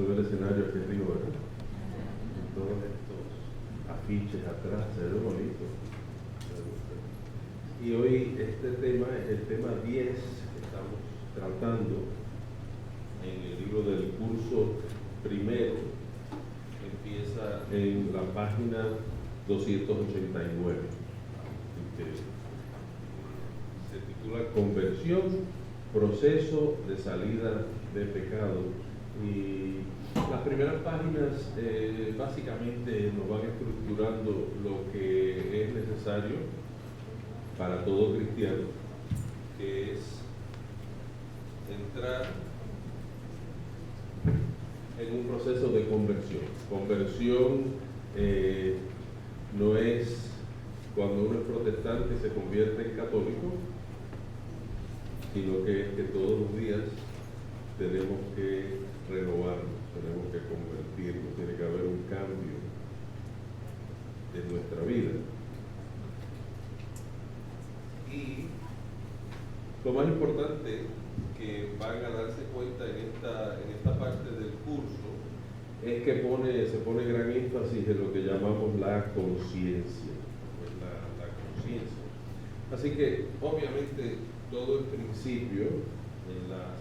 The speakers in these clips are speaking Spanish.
El escenario aquí arriba, ¿verdad? Con todos estos afiches atrás, se ve bonito. Me gusta. Y hoy este tema es el tema 10 que estamos tratando en el libro del curso primero. Empieza en la página 289, que se titula Conversión, proceso de salida de pecado. Y las primeras páginas básicamente nos van estructurando lo que es necesario para todo cristiano, que es entrar en un proceso de conversión. Conversión no es cuando uno es protestante se convierte en católico, sino que es que todos los días tenemos que renovarnos, tenemos que convertirnos, tiene que haber un cambio en nuestra vida. Y lo más importante que van a darse cuenta en esta parte del curso es que se pone gran énfasis en lo que llamamos la conciencia, la conciencia. Así que obviamente todo el principio en las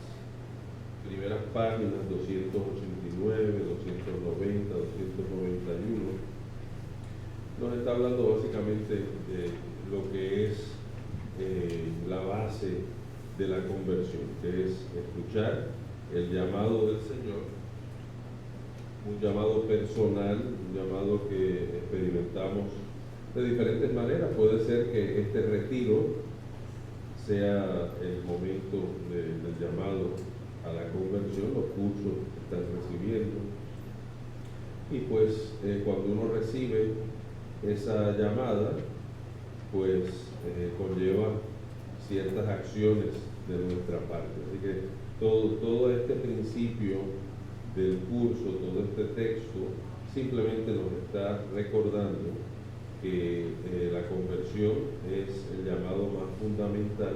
primeras páginas 289, 290, 291 nos está hablando básicamente de lo que es la base de la conversión, que es escuchar el llamado del Señor, un llamado personal, un llamado que experimentamos de diferentes maneras. Puede ser que este retiro sea el momento del llamado a la conversión, los cursos que están recibiendo, y pues cuando uno recibe esa llamada, pues conlleva ciertas acciones de nuestra parte. Así que todo este principio del curso, todo este texto, simplemente nos está recordando que la conversión es el llamado más fundamental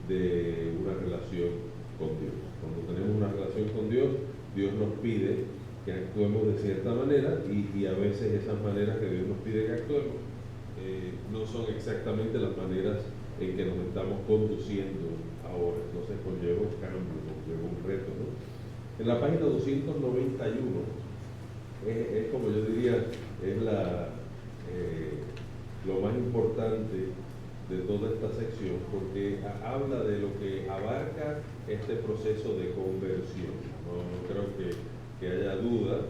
de una relación con Dios. Cuando tenemos una relación con Dios, Dios nos pide que actuemos de cierta manera y a veces esas maneras que Dios nos pide que actuemos no son exactamente las maneras en que nos estamos conduciendo ahora. Entonces conlleva un cambio, conlleva un reto, ¿no? En la página 291 es como yo diría, es lo más importante de toda esta sección, porque habla de lo que abarca este proceso de conversión. No creo que haya duda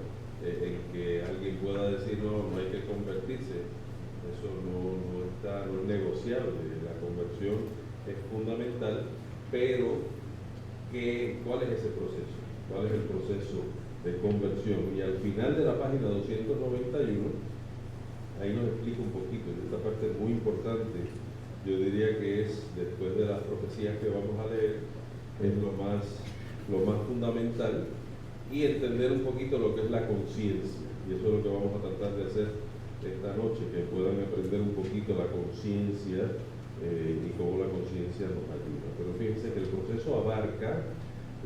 en que alguien pueda decir no hay que convertirse. Eso no es negociable. La conversión es fundamental, pero ¿cuál es ese proceso? ¿Cuál es el proceso de conversión? Y al final de la página 291, ahí nos explica un poquito, y esta parte es muy importante. Yo diría que es, después de las profecías que vamos a leer, es lo más fundamental, y entender un poquito lo que es la conciencia. Y eso es lo que vamos a tratar de hacer esta noche, que puedan aprender un poquito la conciencia y cómo la conciencia nos ayuda. Pero fíjense que el proceso abarca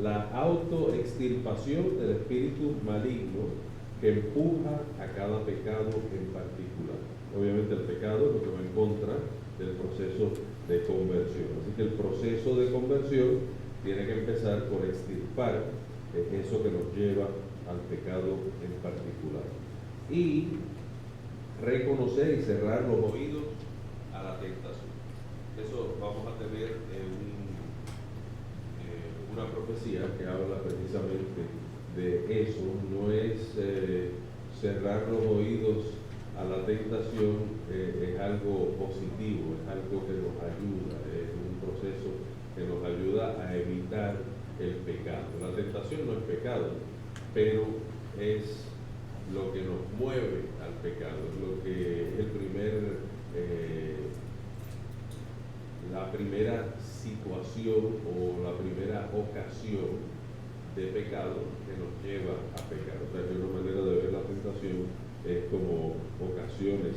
la autoextirpación del espíritu maligno que empuja a cada pecado en particular. Obviamente el pecado es lo que va en contra del proceso de conversión. Así que el proceso de conversión tiene que empezar por extirpar eso que nos lleva al pecado en particular. Y reconocer y cerrar los oídos a la tentación. Eso vamos a tener una profecía que habla precisamente de eso. No es cerrar los oídos a la tentación, es algo positivo, es algo que nos ayuda, es un proceso que nos ayuda a evitar el pecado. La tentación no es pecado, pero es lo que nos mueve al pecado, es lo que es la primera situación o la primera ocasión de pecado que nos lleva a pecar. O sea, que una manera de ver la tentación es como ocasiones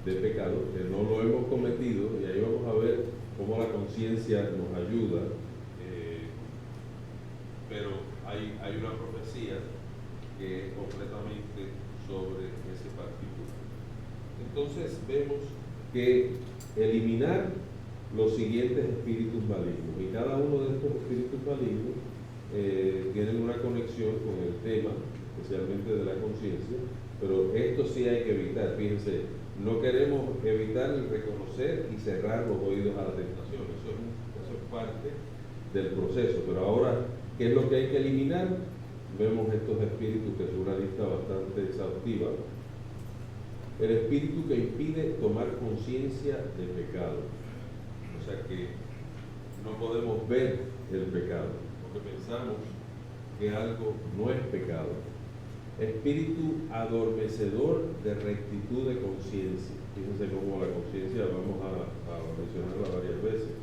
de pecado que no lo hemos cometido, y ahí vamos a ver cómo la conciencia nos ayuda, pero hay una profecía que es completamente sobre ese particular. Entonces vemos que eliminar los siguientes espíritus malignos, y cada uno de estos espíritus malignos tienen una conexión con el tema, especialmente de la conciencia, pero esto sí hay que evitar. Fíjense, no queremos evitar el reconocer y cerrar los oídos a la tentación, eso es parte del proceso. Pero ahora, ¿qué es lo que hay que eliminar? Vemos estos espíritus, que es una lista bastante exhaustiva. El espíritu que impide tomar conciencia del pecado, o sea que no podemos ver el pecado, porque pensamos que algo no es pecado. Espíritu adormecedor de rectitud de conciencia. Fíjense cómo la conciencia vamos a mencionarla varias veces.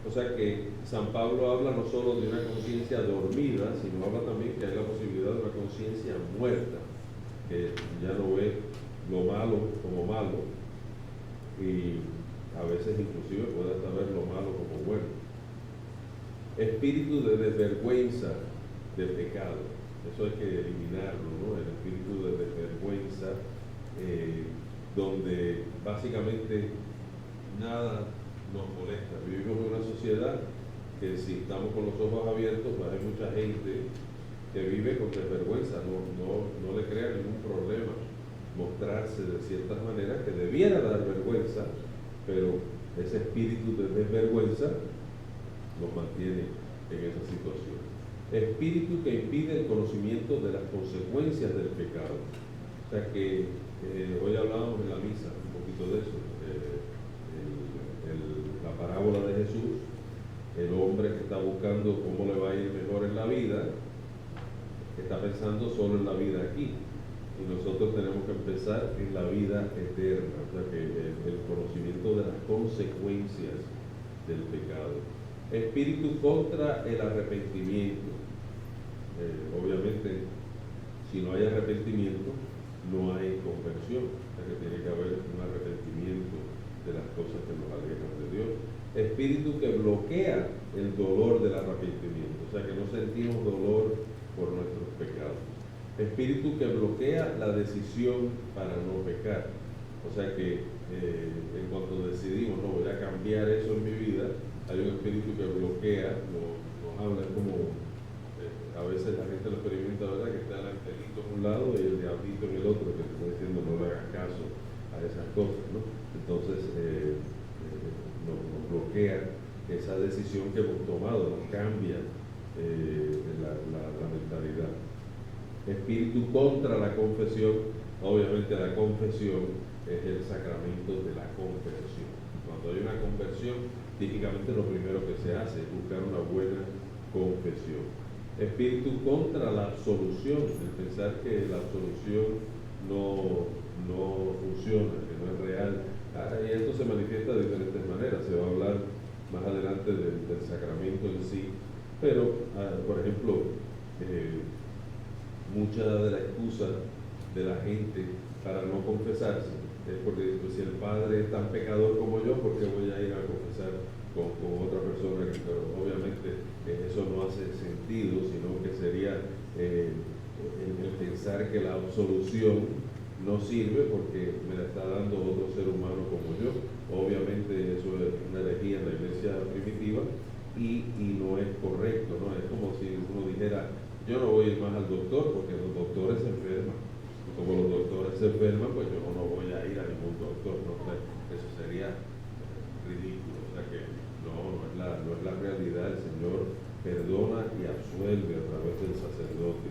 O sea que San Pablo habla no solo de una conciencia dormida, sino habla también que hay la posibilidad de una conciencia muerta, que ya no ve lo malo como malo, y a veces inclusive puede hasta ver lo malo como bueno. Espíritu de desvergüenza del pecado, eso hay que eliminarlo, ¿no? El espíritu de desvergüenza, donde básicamente nada nos molesta. Vivimos en una sociedad que, si estamos con los ojos abiertos, pues hay mucha gente que vive con desvergüenza, no le crea ningún problema mostrarse de ciertas maneras que debiera dar vergüenza, pero ese espíritu de desvergüenza los mantiene en esa situación. Espíritu que impide el conocimiento de las consecuencias del pecado. O sea que hoy hablábamos en la misa un poquito de eso, la parábola de Jesús, el hombre que está buscando cómo le va a ir mejor en la vida, está pensando solo en la vida aquí. Y nosotros tenemos que empezar en la vida eterna, o sea que el conocimiento de las consecuencias del pecado. Espíritu contra el arrepentimiento. Obviamente, si no hay arrepentimiento, no hay conversión, o sea que tiene que haber un arrepentimiento de las cosas que nos alejan de Dios. Espíritu que bloquea el dolor del arrepentimiento, o sea que no sentimos dolor por nuestros pecados. Espíritu que bloquea la decisión para no pecar, o sea que en cuanto decidimos, no voy a cambiar eso en mi vida, hay un espíritu que bloquea, nos habla como a veces la gente lo experimenta, ¿verdad? Que está el angelito en un lado y el diablito en el otro, que te está diciendo no le hagas caso a esas cosas, ¿no? Entonces nos bloquea esa decisión que hemos tomado, nos cambia la mentalidad. Espíritu contra la confesión. Obviamente la confesión es el sacramento de la conversión. Cuando hay una conversión, típicamente lo primero que se hace es buscar una buena confesión. Espíritu contra la absolución, el pensar que la absolución no funciona, que no es real. Y esto se manifiesta de diferentes maneras. Se va a hablar más adelante del sacramento en sí, pero por ejemplo, mucha de la excusa de la gente para no confesarse es porque, pues, si el padre es tan pecador como yo, ¿por qué voy a ir a confesar con otra persona? Pero obviamente eso no hace sentido, sino que sería el pensar que la absolución no sirve porque me la está dando otro ser humano como yo. Obviamente eso es una herejía en la iglesia primitiva y no es correcto, ¿no? Es como si uno dijera, yo no voy a ir más al doctor porque los doctores se enferman. Y como los doctores se enferman, pues yo no voy a ir a ningún doctor, ¿no? Eso sería ridículo. O sea que no es la realidad. El Señor perdona y absuelve a través del sacerdote.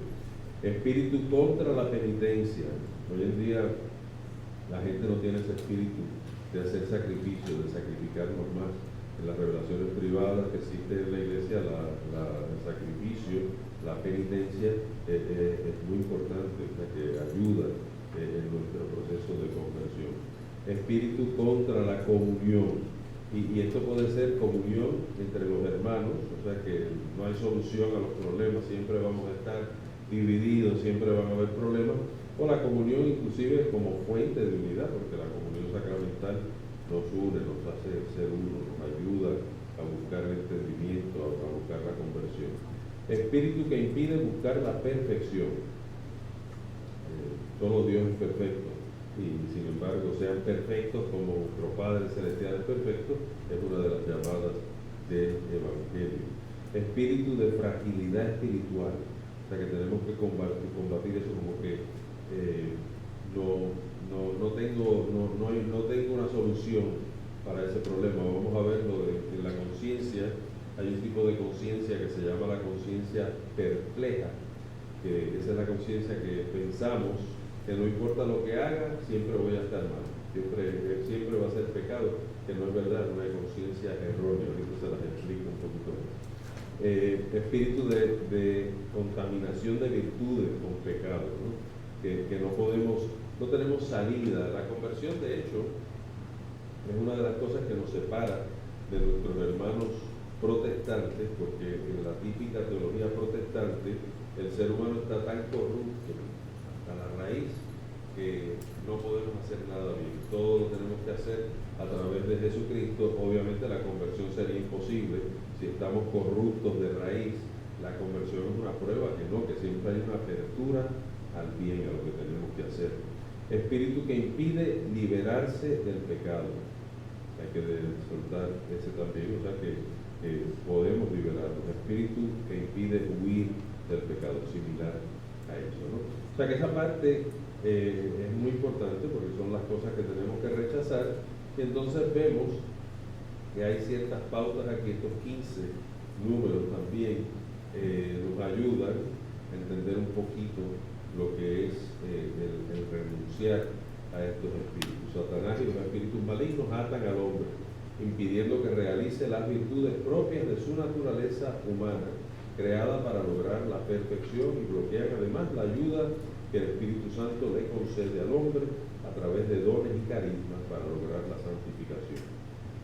Espíritu contra la penitencia. Hoy en día la gente no tiene ese espíritu de hacer sacrificio, de sacrificarnos más. En las revelaciones privadas que existe en la iglesia, el sacrificio, la penitencia es muy importante, o sea, que ayuda en nuestro proceso de conversión. Espíritu contra la comunión, y esto puede ser comunión entre los hermanos, o sea que no hay solución a los problemas, siempre vamos a estar divididos, siempre van a haber problemas, o la comunión inclusive como fuente de unidad, porque la comunión sacramental nos une, nos hace ser uno, nos ayuda a buscar el entendimiento, a buscar la conversión. Espíritu que impide buscar la perfección. solo Dios es perfecto. Y sin embargo, sean perfectos como nuestro Padre Celestial es perfecto, es una de las llamadas del Evangelio. Espíritu de fragilidad espiritual, o sea que tenemos que combatir eso como que no tengo una solución para ese problema. Vamos a verlo en la conciencia. Hay un tipo de conciencia que se llama la conciencia perpleja, que esa es la conciencia que pensamos que no importa lo que haga, siempre voy a estar mal, siempre va a ser pecado, que no es verdad, una conciencia errónea. Ahorita se las explico un poquito más. Espíritu de contaminación de virtudes con pecado, ¿no? Que no tenemos salida. La conversión, de hecho, es una de las cosas que nos separa de nuestros hermanos protestantes, porque en la típica teología protestante el ser humano está tan corrupto hasta la raíz que no podemos hacer nada bien. Todo lo tenemos que hacer a través de Jesucristo. Obviamente la conversión sería imposible si estamos corruptos de raíz. La conversión es una prueba que no, que siempre hay una apertura al bien, a lo que tenemos que hacer. Espíritu que impide liberarse del pecado. Hay que soltar ese también, o sea que podemos liberarnos. Espíritu que impide huir del pecado, similar a eso, ¿no? O sea que esa parte es muy importante porque son las cosas que tenemos que rechazar. Y entonces vemos que hay ciertas pautas aquí, estos 15 números también nos ayudan a entender un poquito lo que es el renunciar a estos espíritus. Satanás y los espíritus malignos atan al hombre, impidiendo que realice las virtudes propias de su naturaleza humana, creada para lograr la perfección, y bloquean además la ayuda que el Espíritu Santo le concede al hombre a través de dones y carismas para lograr la santificación.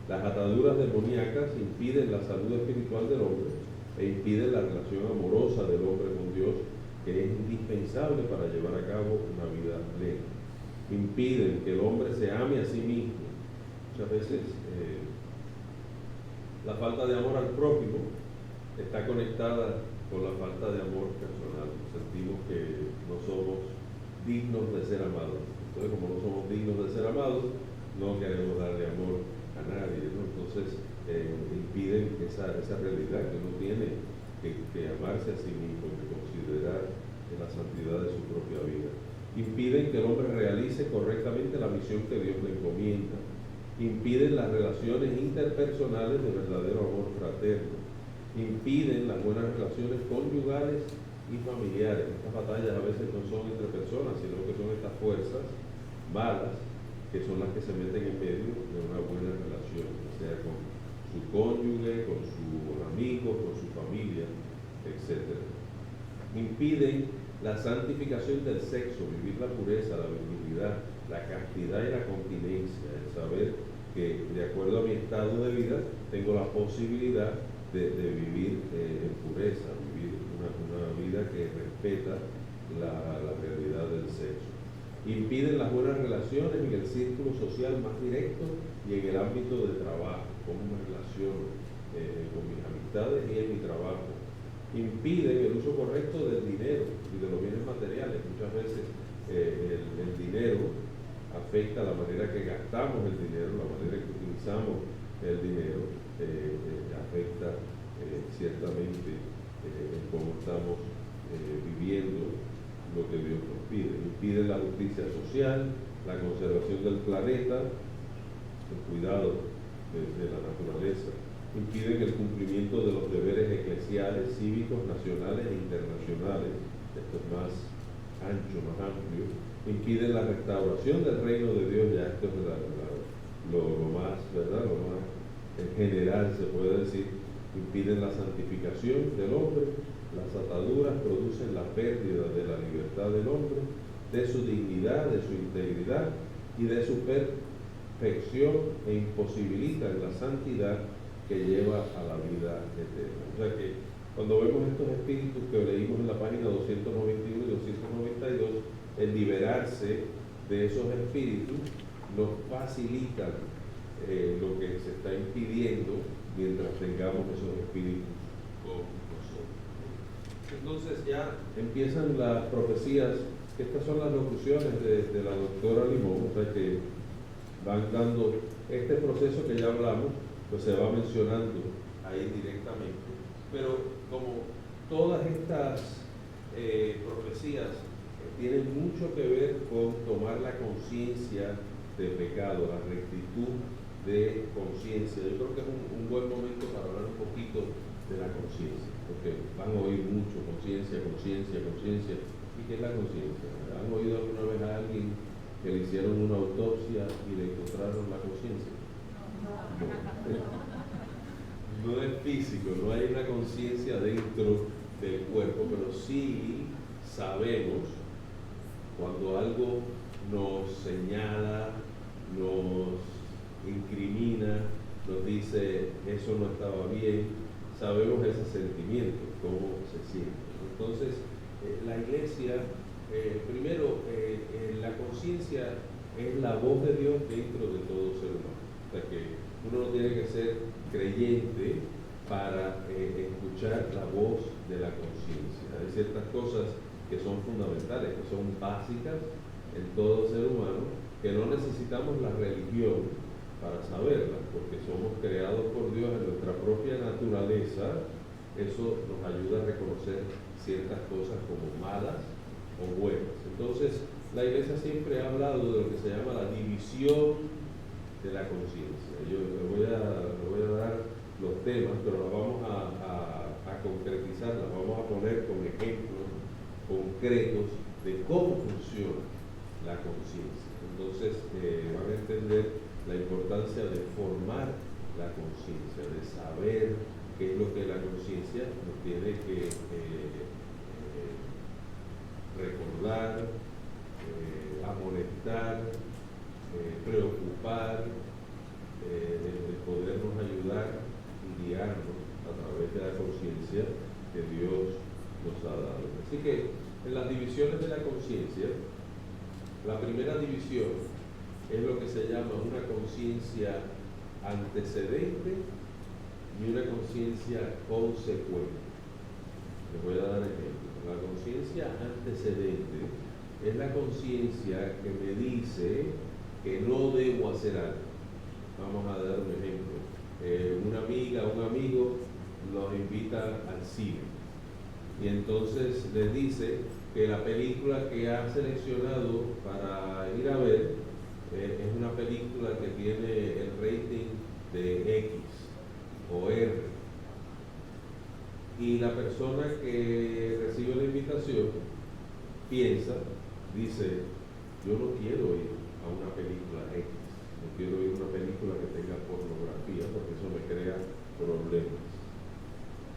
Las ataduras demoníacas impiden la salud espiritual del hombre e impiden la relación amorosa del hombre con Dios, que es indispensable para llevar a cabo una vida plena. Impiden que el hombre se ame a sí mismo. Muchas veces la falta de amor al prójimo está conectada con la falta de amor personal. Sentimos que no somos dignos de ser amados. Entonces, como no somos dignos de ser amados, no queremos darle amor a nadie, ¿no? Entonces impiden esa realidad que uno tiene que amarse a sí mismo, que considerar la santidad de su propia vida. Impiden que el hombre realice correctamente la misión que Dios le encomienda. Impiden las relaciones interpersonales de verdadero amor fraterno. Impiden las buenas relaciones conyugales y familiares. Estas batallas a veces no son entre personas, sino que son estas fuerzas malas que son las que se meten en medio de una buena relación, o sea, con su cónyuge, con sus amigos, con su familia, etc. Impiden la santificación del sexo, vivir la pureza, la virginidad, la castidad y la continencia, el saber que de acuerdo a mi estado de vida tengo la posibilidad de vivir en pureza, vivir una vida que respeta la realidad del sexo. Impiden las buenas relaciones en el círculo social más directo y en el ámbito de trabajo, cómo me relaciono con mis amistades y en mi trabajo. Impiden el uso correcto del dinero y de los bienes materiales. Muchas veces el dinero afecta la manera que gastamos el dinero, la manera que utilizamos el dinero, afecta ciertamente cómo estamos viviendo lo que Dios nos pide. Impiden la justicia social, la conservación del planeta, el cuidado de la naturaleza. Impiden el cumplimiento de los deberes eclesiales, cívicos, nacionales e internacionales. Esto es más ancho, más amplio. Impiden la restauración del reino de Dios. Ya esto es lo más, ¿verdad? Lo más en general se puede decir. Impiden la santificación del hombre. Las ataduras producen la pérdida de la libertad del hombre, de su dignidad, de su integridad y de su perfección, e imposibilitan la santidad que lleva a la vida eterna. O sea que cuando vemos estos espíritus que leímos en la página 291 y 292, el liberarse de esos espíritus nos facilita lo que se está impidiendo mientras tengamos esos espíritus con nosotros. Entonces ya empiezan las profecías que estas son las locuciones de la doctora Limón, o sea que van dando este proceso que ya hablamos, pues se va mencionando ahí directamente. Pero como todas estas profecías tienen mucho que ver con tomar la conciencia de pecado, la rectitud de conciencia. Yo creo que es un buen momento para hablar un poquito de la conciencia, porque van a oír mucho conciencia, conciencia, conciencia. ¿Y qué es la conciencia? ¿Han oído alguna vez a alguien que le hicieron una autopsia y le encontraron la conciencia? No es físico, no hay una conciencia dentro del cuerpo, pero sí sabemos cuando algo nos señala, nos incrimina, nos dice eso no estaba bien, sabemos ese sentimiento, cómo se siente. Entonces, la iglesia, primero, la conciencia es la voz de Dios dentro de todo ser humano. O sea que uno no tiene que ser creyente para escuchar la voz de la conciencia. Hay ciertas cosas que son fundamentales, que son básicas en todo ser humano, que no necesitamos la religión para saberlas, porque somos creados por Dios en nuestra propia naturaleza. Eso nos ayuda a reconocer ciertas cosas como malas o buenas. Entonces, la iglesia siempre ha hablado de lo que se llama la división de la conciencia. Yo le voy a dar los temas, pero los vamos a concretizar, los vamos a poner como ejemplos concretos de cómo funciona la conciencia. Entonces, van a entender la importancia de formar la conciencia, de saber qué es lo que la conciencia nos tiene que recordar, amonestar, preocupar, de podernos ayudar y guiarnos a través de la conciencia que Dios nos ha dado. Así que en las divisiones de la conciencia, la primera división es lo que se llama una conciencia antecedente y una conciencia consecuente. Les voy a dar ejemplos. La conciencia antecedente es la conciencia que me dice que no debo hacer algo. Vamos a dar un ejemplo. Una amiga, un amigo los invita al cine y entonces les dice que la película que ha seleccionado para ir a ver es una película que tiene el rating de X o R, y la persona que recibe la invitación piensa, dice, yo no quiero ir a una película X, no quiero ir a una película que tenga pornografía porque eso me crea problemas.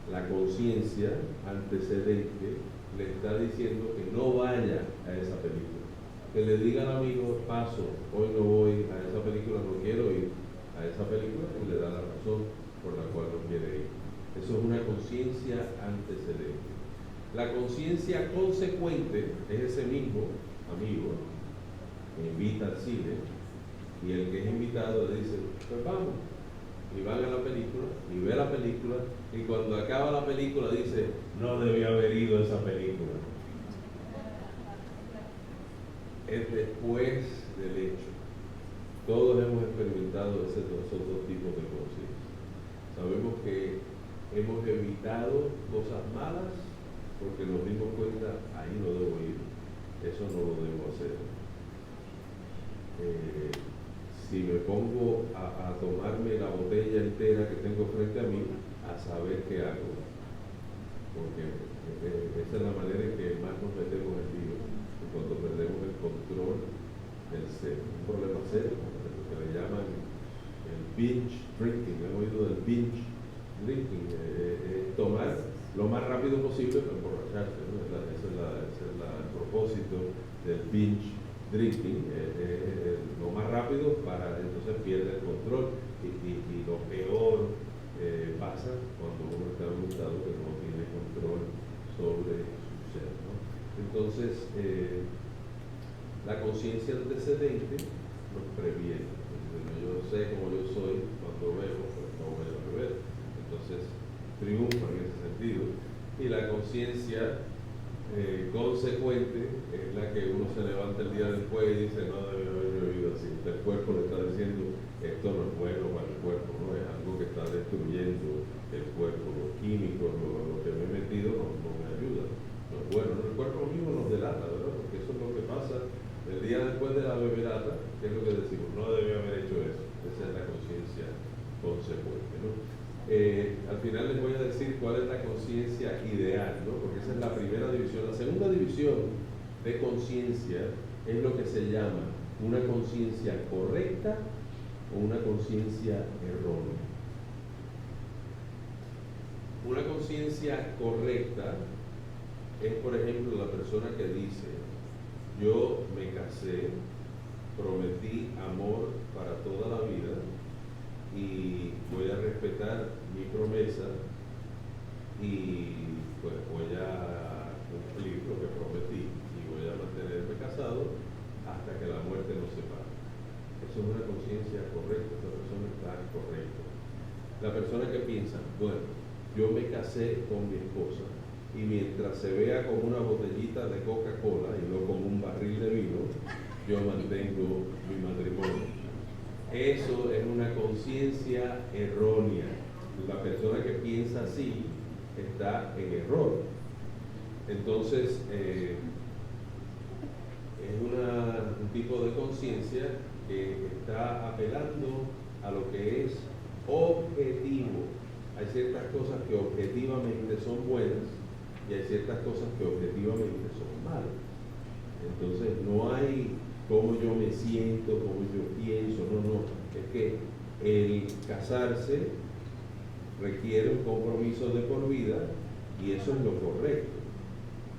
La conciencia antecedente le está diciendo que no vaya a esa película, que le diga al amigo, paso, hoy no voy a esa película, no quiero ir a esa película, y le da la razón por la cual no quiere ir. Eso es una conciencia antecedente. La conciencia consecuente es ese mismo amigo que invita al cine y el que es invitado le dice, pues vamos, y van a la película y ve la película, y cuando acaba la película dice, no debía haber ido a esa película. Es después del hecho. Todos hemos experimentado esos dos tipos de conciencia. Sabemos que hemos evitado cosas malas porque nos dimos cuenta, ahí no debo ir, eso no lo debo hacer. Si me pongo a tomarme la botella entera que tengo frente a mí, a saber qué hago, porque esa es la manera en que más nos metemos en lío, cuando perdemos el control del ser. Un problema serio, lo que le llaman el binge drinking. ¿Han oído del binge drinking? Tomar lo más rápido posible para emborracharse, ¿no? Ese es el propósito del binge drinking, lo más rápido para entonces pierde el control, y lo peor pasa cuando uno está en un estado que no tiene control sobre su ser, ¿no? Entonces, la conciencia antecedente nos previene. Yo sé cómo yo soy cuando bebo, pues no voy a beber. Entonces, triunfa en ese sentido. Y la conciencia consecuente es la que uno se levanta el día después y dice, no debe haber bebido así. El cuerpo le está diciendo, esto no es bueno para el cuerpo, ¿no? Es algo que está destruyendo el cuerpo, los químicos, lo que me he metido no me ayuda. No es bueno, ¿no? El cuerpo mismo nos delata, ¿verdad? Porque eso es lo que pasa el día después de la beberata, que es lo que decimos, no debe haber hecho eso. Esa es la conciencia consecuente, ¿no? Al final les voy a decir cuál es la conciencia ideal, ¿no? Porque esa es la primera división. La segunda división de conciencia es lo que se llama una conciencia correcta o una conciencia errónea. Una conciencia correcta es, por ejemplo, la persona que dice, yo me casé, prometí amor para toda la vida y voy a respetar mi promesa y pues voy a cumplir lo que prometí y voy a mantenerme casado hasta que la muerte nos separe. Eso es una conciencia correcta, esa persona está correcta. La persona que piensa, bueno, yo me casé con mi esposa y mientras se vea como una botellita de Coca-Cola y no como un barril de vino, yo mantengo mi matrimonio. Eso es una conciencia errónea. La persona que piensa así está en error. Entonces, es un tipo de conciencia que está apelando a lo que es objetivo. Hay ciertas cosas que objetivamente son buenas y hay ciertas cosas que objetivamente son malas. Entonces no hay cómo yo me siento, cómo yo pienso, no. Es que el casarse requiere un compromiso de por vida y eso es lo correcto.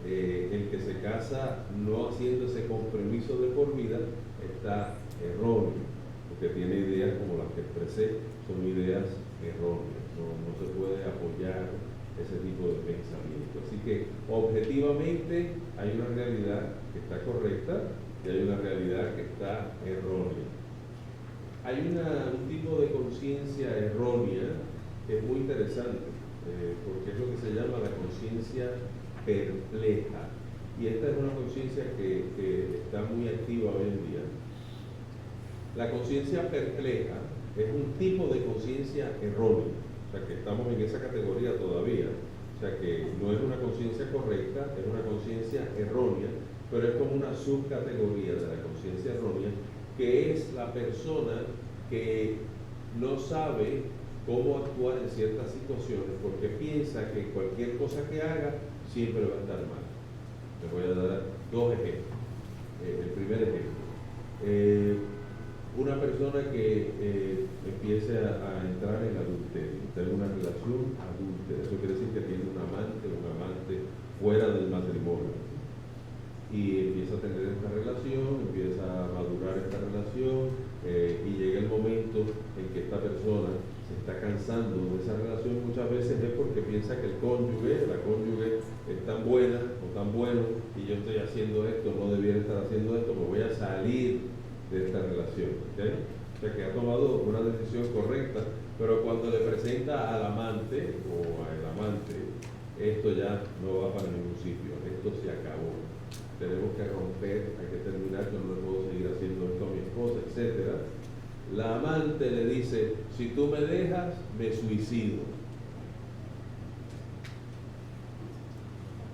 El que se casa no haciendo ese compromiso de por vida está erróneo, porque tiene ideas como las que expresé, son ideas erróneas. No se puede apoyar ese tipo de pensamiento. Así que objetivamente hay una realidad que está correcta y hay una realidad que está errónea. Hay un tipo de conciencia errónea que es muy interesante, porque es lo que se llama la conciencia perpleja. Y esta es una conciencia que está muy activa hoy en día. La conciencia perpleja es un tipo de conciencia errónea. O sea, que estamos en esa categoría todavía. O sea, que no es una conciencia correcta, es una conciencia errónea, pero es como una subcategoría de la conciencia errónea, que es la persona que no sabe cómo actuar en ciertas situaciones porque piensa que cualquier cosa que haga siempre va a estar mal. Les voy a dar dos ejemplos. El primer ejemplo. Una persona que empiece a entrar en adulterio, tener una relación adúltera, eso quiere decir que tiene un amante fuera del matrimonio, y empieza a tener esta relación, empieza a madurar esta relación, y llega el momento en que esta persona se está cansando de esa relación. Muchas veces es porque piensa que la cónyuge es tan buena o tan bueno, y yo estoy haciendo esto, no debiera estar haciendo esto, me voy a salir de esta relación, ¿okay? O sea que ha tomado una decisión correcta, pero cuando le presenta al amante o al amante, esto ya no va para ningún sitio, esto se acabó, tenemos que romper, hay que terminar, yo no le puedo seguir haciendo esto a mi esposa, etc. La amante le dice, si tú me dejas, me suicido.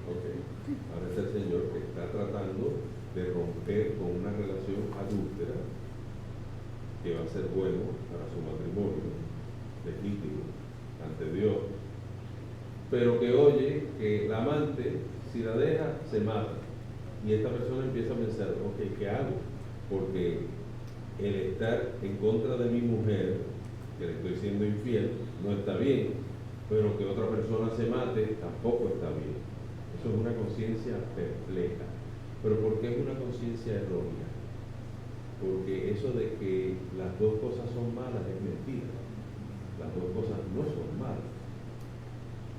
Ok, ahora es el Señor que está tratando de romper con una relación adúltera que va a ser bueno para su matrimonio legítimo ante Dios, pero que oye que la amante, si la deja, se mata, y esta persona empieza a pensar, ok, ¿qué hago? Porque el estar en contra de mi mujer, que le estoy siendo infiel, no está bien, pero que otra persona se mate tampoco está bien. Eso es una conciencia perpleja. ¿Pero por qué es una conciencia errónea? Porque eso de que las dos cosas son malas es mentira. Las dos cosas no son malas.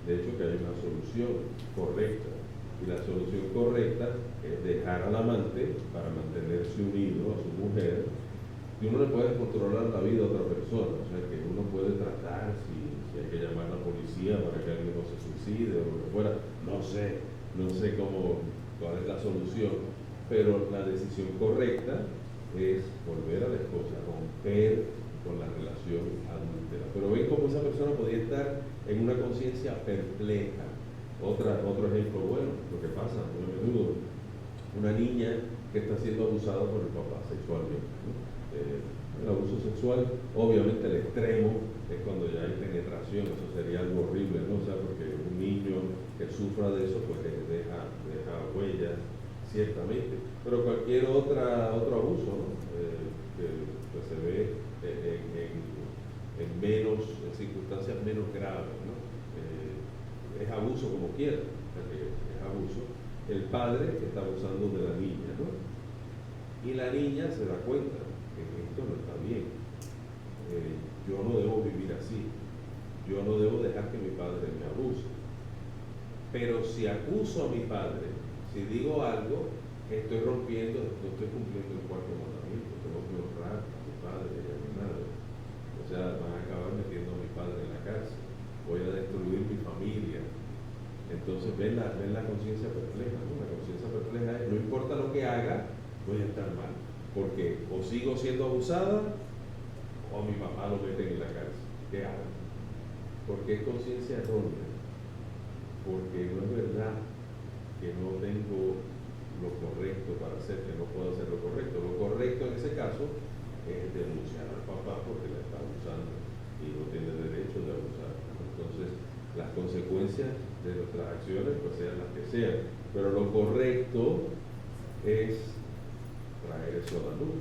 De hecho, que hay una solución correcta. Y la solución correcta es dejar al amante para mantenerse unido a su mujer. Y uno le puede controlar la vida a otra persona. O sea, que uno puede tratar si hay que llamar a la policía para que alguien no se suicide o lo que fuera. No sé. no sé cuál es la solución, pero la decisión correcta es volver a la esposa, romper con la relación adúltera. Pero ven cómo esa persona podría estar en una conciencia perpleja. Otro ejemplo bueno, lo que pasa muy a menudo, una niña que está siendo abusada por el papá sexualmente, ¿no? El abuso sexual, obviamente el extremo es cuando ya hay penetración, eso sería algo horrible, ¿no? O sea, porque un niño que sufra de eso, pues deja huellas, ciertamente, pero cualquier otro abuso, ¿no? Que se ve en circunstancias menos graves, ¿no? Es abuso como quiera, o sea que es abuso. El padre está abusando de la niña, ¿no? Y la niña se da cuenta que esto no está bien. Yo no debo vivir así. Yo no debo dejar que mi padre me abuse. Pero si acuso a mi padre, si digo algo, estoy rompiendo, no estoy cumpliendo el cuarto mandamiento, tengo que honrar a mi padre y a mi madre. O sea, van a acabar metiendo a mi padre en la cárcel, voy a destruir mi familia. Entonces ven la conciencia perpleja, ¿no? La conciencia perpleja es, no importa lo que haga, voy a estar mal, porque o sigo siendo abusada, o a mi papá lo meten en la cárcel. ¿Qué hago? Porque es conciencia errónea, porque no es verdad que no tengo lo correcto para hacer, que no puedo hacer lo correcto. Lo correcto en ese caso es denunciar al papá porque le está abusando y no tiene derecho de abusar. Entonces, las consecuencias de nuestras acciones pues sean las que sean, pero lo correcto es traer eso a la luz,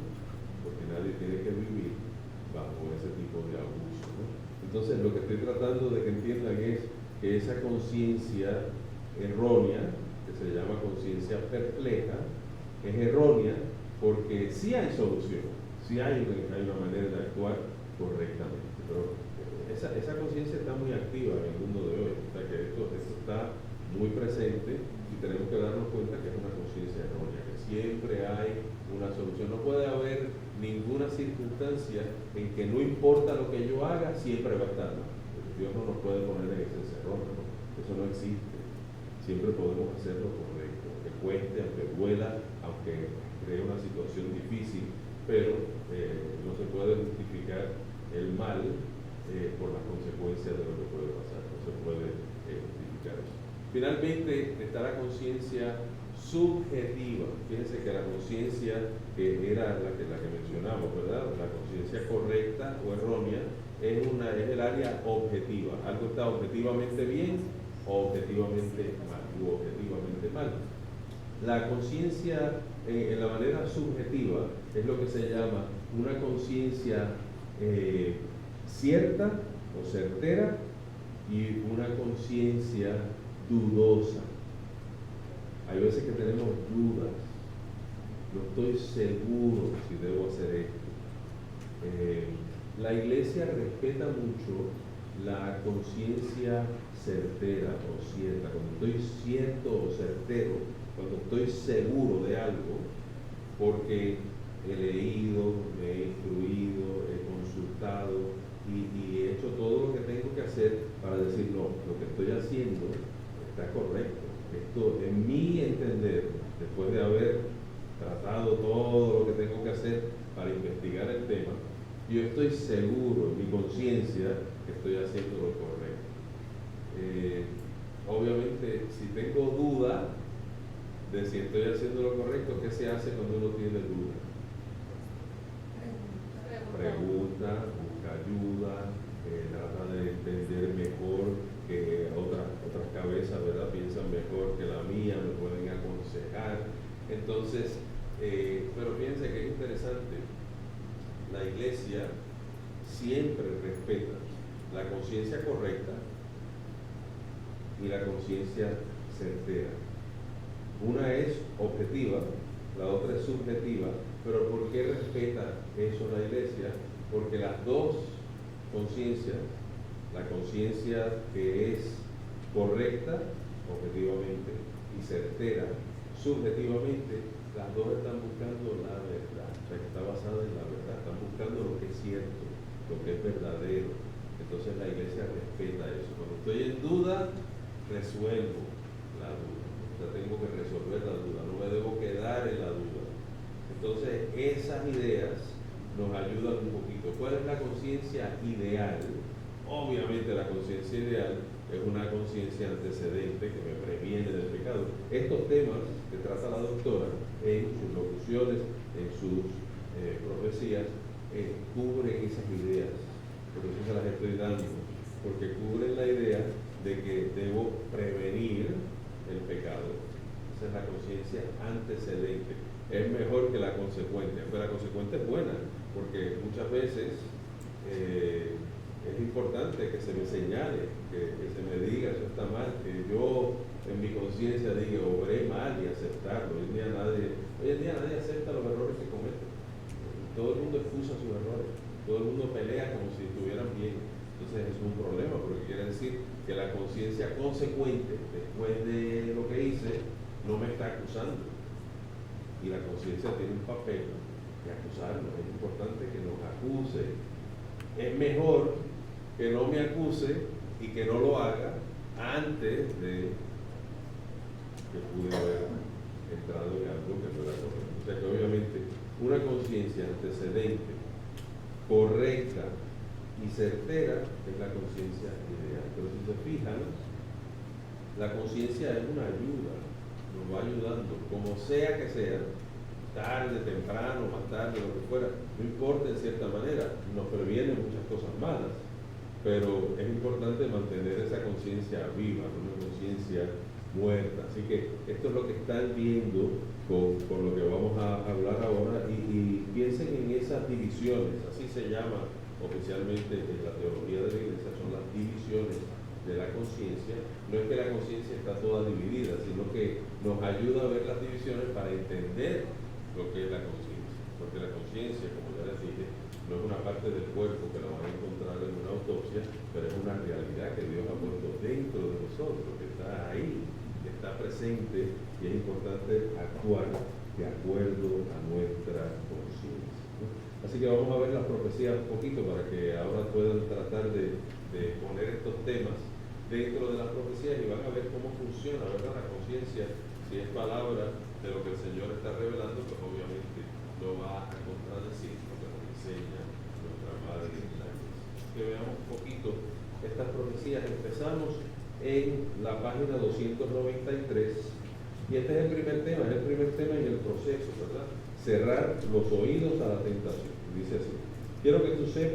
porque nadie tiene que vivir bajo ese tipo de abuso, ¿no? Entonces, lo que estoy tratando de que entiendan es que esa conciencia errónea, que se llama conciencia perpleja, es errónea porque sí hay solución, sí hay una manera de actuar correctamente, pero esa conciencia está muy activa en el mundo de hoy, o sea que esto está muy presente y tenemos que darnos cuenta que es una conciencia errónea, que siempre hay una solución. No puede haber ninguna circunstancia en que no importa lo que yo haga, siempre va a estar mal. Dios no nos puede poner en ese encerrón, ¿no? Eso no existe. Siempre podemos hacer lo correcto, aunque cueste, aunque duela, aunque cree una situación difícil, pero no se puede justificar el mal por las consecuencias de lo que puede pasar, no se puede justificar eso. Finalmente está la conciencia subjetiva. Fíjense que la conciencia que era la que mencionamos, ¿verdad? La conciencia correcta o errónea es el área objetiva. Algo está objetivamente bien o objetivamente mal, u objetivamente mal. La conciencia en la manera subjetiva es lo que se llama una conciencia cierta o certera y una conciencia dudosa. Hay veces que tenemos dudas, no estoy seguro si debo hacer esto. La iglesia respeta mucho la conciencia certera o cierta. Cuando estoy cierto o certero, cuando estoy seguro de algo, porque he leído, me he instruido, he consultado y he hecho todo lo que tengo que hacer para decir, no, lo que estoy haciendo está correcto. Esto, en mi entender, después de haber tratado todo lo que tengo que hacer para investigar el tema, yo estoy seguro en mi conciencia que estoy haciendo lo correcto. Obviamente, si tengo duda de si estoy haciendo lo correcto, ¿qué se hace cuando uno tiene duda? Pregunta, busca ayuda, trata de entender mejor que otras cabezas, ¿verdad? Piensan mejor que la mía, me pueden aconsejar. Entonces, pero fíjense que es interesante, la iglesia siempre respeta la conciencia correcta y la conciencia certera. Una es objetiva, la otra es subjetiva, pero ¿por qué respeta eso la iglesia? Porque las dos conciencias, la conciencia que es correcta objetivamente y certera subjetivamente, las dos están buscando la verdad, o sea que está basada en la verdad, están buscando lo que es cierto, lo que es verdadero. Entonces la iglesia respeta eso. Cuando estoy en duda, resuelvo la duda. O respuesta, tengo que resolver la duda, no me debo quedar en la duda. Entonces, esas ideas nos ayudan un poquito. ¿Cuál es la conciencia ideal? Obviamente la conciencia ideal es una conciencia antecedente que me previene del pecado. Estos temas que trata la doctora en sus locuciones, en sus profecías, cubren esas ideas. Por eso se las estoy dando, porque cubren la idea de que debo prevenir el pecado. Esa es la conciencia antecedente. Es mejor que la consecuente, pero la consecuente es buena, porque muchas veces es importante que se me señale, que se me diga eso está mal, que yo en mi conciencia diga obré mal y aceptarlo. Hoy en día nadie acepta los errores que comete. Todo el mundo excusa sus errores, todo el mundo pelea como si estuvieran bien. Entonces es un problema, porque quiere decir que la conciencia consecuente, después de lo que hice, no me está acusando. Y la conciencia tiene un papel de acusarnos. Es importante que nos acuse. Es mejor que no me acuse y que no lo haga antes de que pude haber entrado en algo que no era correcto. O sea que obviamente una conciencia antecedente, correcta y certera es la conciencia ideal. Pero si se fijan, la conciencia es una ayuda, nos va ayudando, como sea que sea, tarde, temprano, más tarde, lo que fuera, no importa en cierta manera, nos previene muchas cosas malas, pero es importante mantener esa conciencia viva, no una conciencia muerta. Así que esto es lo que están viendo con lo que vamos a hablar ahora, y piensen en esas divisiones, así se llama oficialmente en la teología de la Iglesia, son las divisiones de la conciencia. No es que la conciencia está toda dividida, sino que nos ayuda a ver las divisiones para entender lo que es la conciencia, porque la conciencia, como ya les dije, no es una parte del cuerpo que la van a encontrar en una autopsia, pero es una realidad que Dios ha puesto dentro de nosotros, que está ahí, que está presente, y es importante actuar de acuerdo a nuestra conciencia, ¿no? Así que vamos a ver las profecías un poquito para que ahora puedan tratar de poner estos temas dentro de las profecías y van a ver cómo funciona, ¿verdad? La conciencia, si es palabra de lo que el Señor está revelando, pues obviamente lo va a contradecir lo que nos enseña nuestra Madre en la Iglesia. Que veamos un poquito estas profecías. Empezamos en la página 293 y este es el primer tema y el proceso, ¿verdad? Cerrar los oídos a la tentación. Dice así: quiero que tú sepas